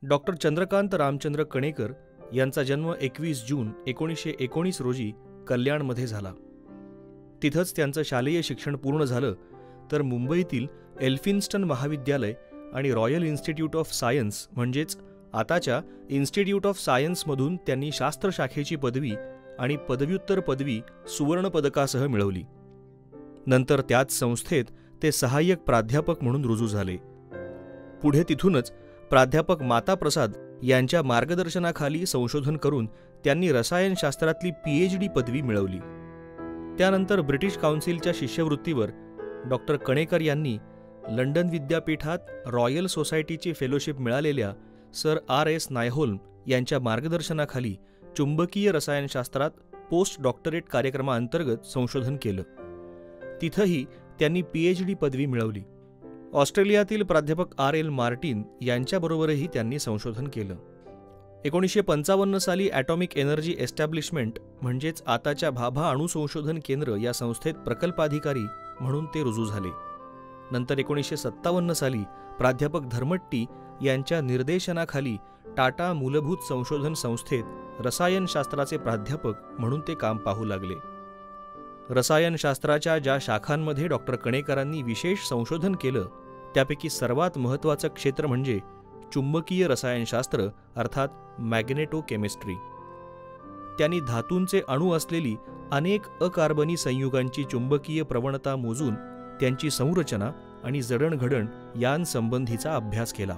Doctor Chandrakant Ramchandra Kanekar यांचा जन्म 21 जून 1919 रोजी कल्याणमध्ये झाला. तिथंच त्यांचं शालेय शिक्षण पूर्ण झालं, तर मुंबईतील एल्फिन्स्टन महाविद्यालय आणि रॉयल इन्स्टिट्यूट ऑफ सायन्स म्हणजेच आताच्या इन्स्टिट्यूट ऑफ सायन्समधून त्यांनी शास्त्र शाखेची पदवी आणि पदव्युत्तर पदवी सुवर्णपदकासह मिळवली. नंतर त्याच संस्थेत ते सहाय्यक प्राध्यापक म्हणून रुजू झाले. पुढे तिथूनच प्राध्यापक माता प्रसाद यांच्या मार्गदर्शनाखाली संशोधन करून त्यांनी रसायनशास्त्रातली PhD पदवी मिळवली. त्यानंतर ब्रिटिश काउन्सिलच्या शिष्यवृत्तीवर डॉक्टर कणेकर यांनी लंडन विद्यापीठात रॉयल सोसायटीची फेलोशिप मिळालेल्या सर RS नायहोल्म यांच्या मार्गदर्शनाखाली चुंबकीय रसायनशास्त्रात पोस्ट डॉक्टरेट कार्यक्रमाअंतर्गत संशोधन केलं. तिथंही त्यांनी PhD पदवी मिळवली. ऑस्ट्रेलियातील प्राध्यापक RL मार्टिन यांच्याबरोबरही त्यांनी संशोधन केलं. 1955 साली ॲटॉमिक एनर्जी एस्टॅब्लिशमेंट म्हणजेच आताच्या भाभा अणु संशोधन केंद्र या संस्थेत प्रकल्पाधिकारी म्हणून ते रुजू झाले. नंतर 1957 साली प्राध्यापक धर्मट्टी यांच्या निर्देशनाखाली टाटा मूलभूत संशोधन संस्थेत रसायनशास्त्राचे प्राध्यापक म्हणून ते काम पाहू लागले. रसायनशास्त्राच्या ज्या शाखांमध्ये डॉक्टर कणेकरांनी विशेष संशोधन केलं त्यापैकी सर्वात महत्त्वाचं क्षेत्र म्हणजे चुंबकीय रसायनशास्त्र अर्थात मॅग्नेटोकेमिस्ट्री. त्यांनी धातूंचे अणू असलेली अनेक अकार्बनी संयुगांची चुंबकीय प्रवणता मोजून त्यांची संरचना आणि जडणघडण यांसंबंधीचा अभ्यास केला.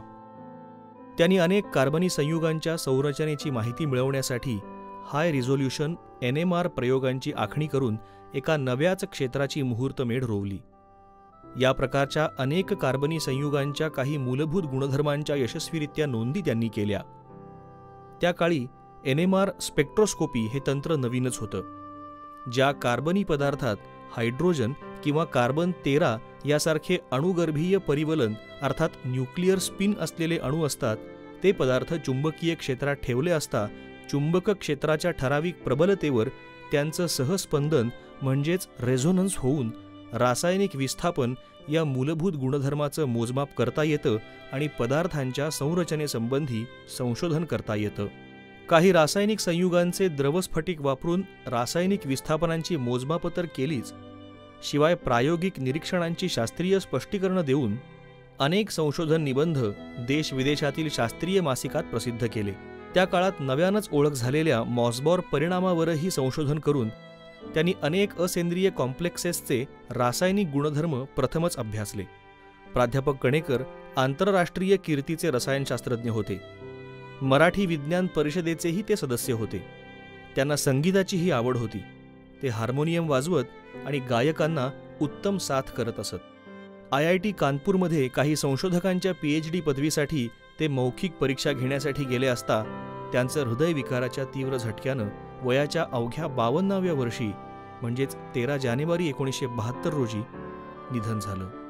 त्यांनी अनेक कार्बनी संयुगांच्या संरचनेची माहिती मिळवण्यासाठी हाय रिझोल्यूशन NMR प्रयोगांची आखणी करून एका नव्याच क्षेत्राची मुहूर्तमेढ रोवली. या प्रकारच्या अनेक कार्बनी संयुगांच्या काही मूलभूत गुणधर्मांच्या यशस्वीरित्या नोंदी त्यांनी केल्या. त्या काळी NMR स्पेक्ट्रोस्कोपी हे तंत्र नवीनच होतं. ज्या कार्बनी पदार्थात हायड्रोजन किंवा कार्बन 13 यासारखे अणुगर्भीय परिवलन अर्थात न्यूक्लिअर स्पिन असलेले अणू असतात, ते पदार्थ चुंबकीय क्षेत्रात ठेवले असता चुंबक क्षेत्राच्या ठराविक प्रबलतेवर त्यांचं सहस्पंदन म्हणजेच रेझोनन्स होऊन रासायनिक विस्थापन या मूलभूत गुणधर्माचं मोजमाप करता येतं आणि पदार्थांच्या संरचनेसंबंधी संशोधन करता येतं. काही रासायनिक संयुगांचे द्रवस्फटिक वापरून रासायनिक विस्थापनांची मोजमाप तर केलीच, शिवाय प्रायोगिक निरीक्षणांची शास्त्रीय स्पष्टीकरणं देऊन अनेक संशोधन निबंध देशविदेशातील शास्त्रीय मासिकात प्रसिद्ध केले. त्या काळात नव्यानच ओळख झालेल्या मॉसबॉर परिणामावरही संशोधन करून त्यांनी अनेक असेंद्रिय कॉम्प्लेक्सेसचे रासायनिक गुणधर्म प्रथमच अभ्यासले. प्राध्यापक कणेकर आंतरराष्ट्रीय कीर्तीचे रसायनशास्त्रज्ञ होते. मराठी विज्ञान परिषदेचेही ते सदस्य होते. त्यांना संगीताचीही आवड होती. ते हार्मोनियम वाजवत आणि गायकांना उत्तम साथ करत असत. IIT कानपूरमध्ये काही संशोधकांच्या PhD पदवीसाठी ते मौखिक परीक्षा घेण्यासाठी गेले असता त्यांचं हृदयविकाराच्या तीव्र झटक्यानं वयाच्या अवघ्या 52व्या वर्षी म्हणजेच 13 जानेवारी 1972 रोजी निधन झालं.